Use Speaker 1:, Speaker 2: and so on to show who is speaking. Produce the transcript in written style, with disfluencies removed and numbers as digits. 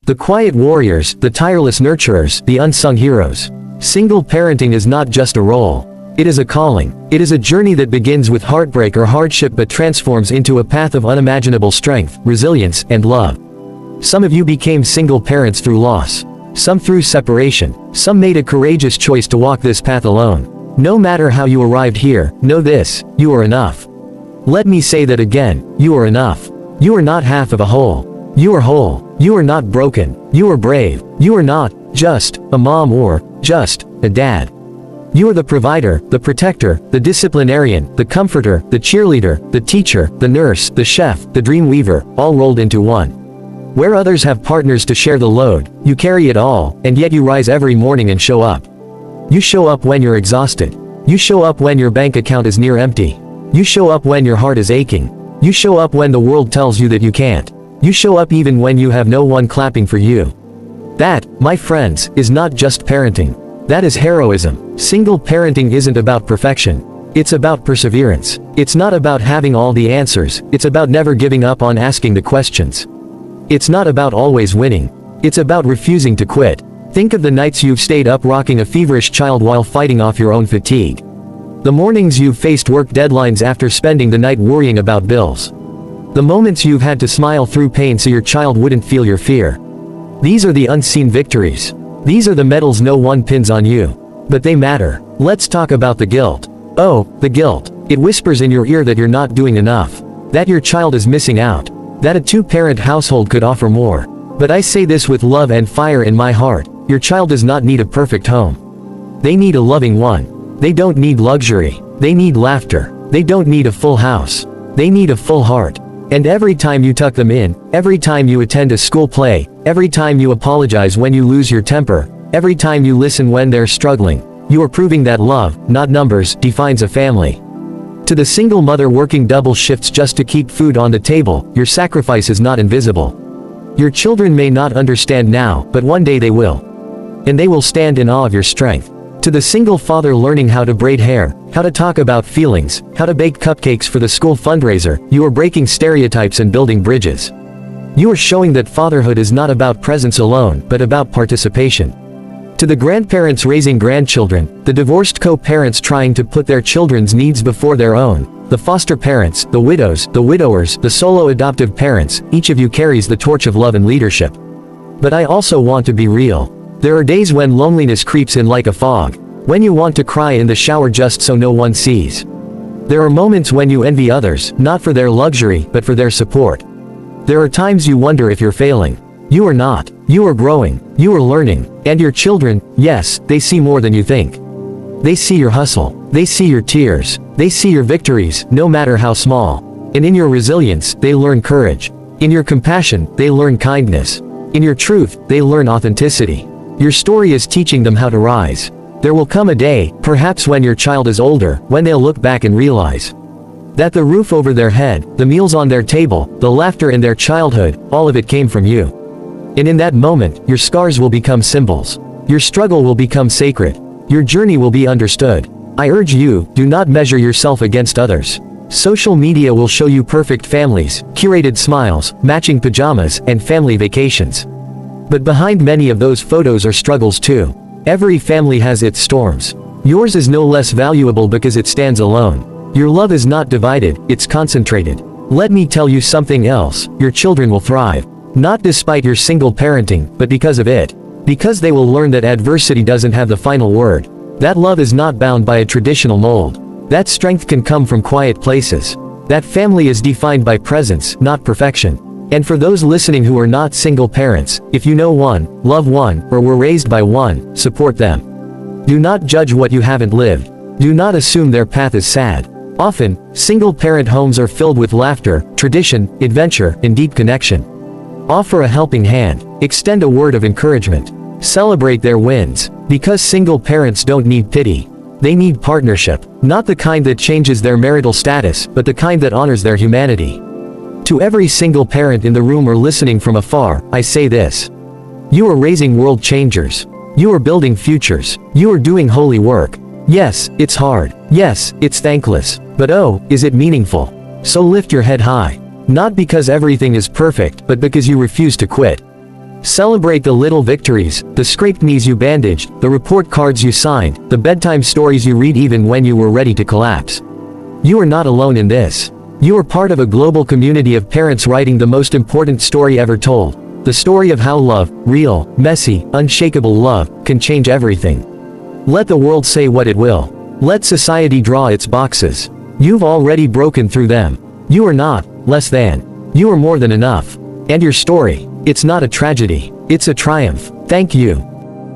Speaker 1: The quiet warriors, the tireless nurturers, the unsung heroes. Single parenting is not just a role. It is a calling. It is a journey that begins with heartbreak or hardship but transforms into a path of unimaginable strength, resilience, and love. Some of you became single parents through loss. Some through separation. Some made a courageous choice to walk this path alone. No matter how you arrived here, know this: you are enough. Let me say that again: you are enough. You are not half of a whole. You are whole. You are not broken. You are brave. You are not just a mom or just a dad. You are the provider, the protector, the disciplinarian, the comforter, the cheerleader, the teacher, the nurse, the chef, the dream weaver, all rolled into one. Where others have partners to share the load, you carry it all, and yet you rise every morning and show up. You show up when you're exhausted. You show up when your bank account is near empty. You show up when your heart is aching. You show up when the world tells you that you can't. You show up even when you have no one clapping for you. That, my friends, is not just parenting. That is heroism. Single parenting isn't about perfection. It's about perseverance. It's not about having all the answers. It's about never giving up on asking the questions. It's not about always winning. It's about refusing to quit. Think of the nights you've stayed up rocking a feverish child while fighting off your own fatigue. The mornings you've faced work deadlines after spending the night worrying about bills. The moments you've had to smile through pain so your child wouldn't feel your fear. These are the unseen victories. These are the medals no one pins on you. But they matter. Let's talk about the guilt. Oh, the guilt. It whispers in your ear that you're not doing enough. That your child is missing out. That a two-parent household could offer more. But I say this with love and fire in my heart. Your child does not need a perfect home. They need a loving one. They don't need luxury. They need laughter. They don't need a full house. They need a full heart. And every time you tuck them in, every time you attend a school play, every time you apologize when you lose your temper, every time you listen when they're struggling, you are proving that love, not numbers, defines a family. To the single mother working double shifts just to keep food on the table, your sacrifice is not invisible. Your children may not understand now, but one day they will. And they will stand in awe of your strength. To the single father learning how to braid hair, how to talk about feelings, how to bake cupcakes for the school fundraiser, you are breaking stereotypes and building bridges. You are showing that fatherhood is not about presence alone, but about participation. To the grandparents raising grandchildren, the divorced co-parents trying to put their children's needs before their own, the foster parents, the widows, the widowers, the solo adoptive parents, each of you carries the torch of love and leadership. But I also want to be real. There are days when loneliness creeps in like a fog. When you want to cry in the shower just so no one sees. There are moments when you envy others, not for their luxury, but for their support. There are times you wonder if you're failing. You are not. You are growing. You are learning. And your children, yes, they see more than you think. They see your hustle. They see your tears. They see your victories, no matter how small. And in your resilience, they learn courage. In your compassion, they learn kindness. In your truth, they learn authenticity. Your story is teaching them how to rise. There will come a day, perhaps when your child is older, when they'll look back and realize that the roof over their head, the meals on their table, the laughter in their childhood, all of it came from you. And in that moment, your scars will become symbols. Your struggle will become sacred. Your journey will be understood. I urge you, do not measure yourself against others. Social media will show you perfect families, curated smiles, matching pajamas, and family vacations. But behind many of those photos are struggles too. Every family has its storms. Yours is no less valuable because it stands alone. Your love is not divided, it's concentrated. Let me tell you something else, your children will thrive. Not despite your single parenting, but because of it. Because they will learn that adversity doesn't have the final word. That love is not bound by a traditional mold. That strength can come from quiet places. That family is defined by presence, not perfection. And for those listening who are not single parents, if you know one, love one, or were raised by one, support them. Do not judge what you haven't lived. Do not assume their path is sad. Often, single-parent homes are filled with laughter, tradition, adventure, and deep connection. Offer a helping hand. Extend a word of encouragement. Celebrate their wins. Because single parents don't need pity. They need partnership. Not the kind that changes their marital status, but the kind that honors their humanity. To every single parent in the room or listening from afar, I say this. You are raising world changers. You are building futures. You are doing holy work. Yes, it's hard. Yes, it's thankless. But oh, is it meaningful? So lift your head high. Not because everything is perfect, but because you refuse to quit. Celebrate the little victories, the scraped knees you bandaged, the report cards you signed, the bedtime stories you read even when you were ready to collapse. You are not alone in this. You are part of a global community of parents writing the most important story ever told. The story of how love, real, messy, unshakable love, can change everything. Let the world say what it will. Let society draw its boxes. You've already broken through them. You are not less than. You are more than enough. And your story, it's not a tragedy. It's a triumph. Thank you.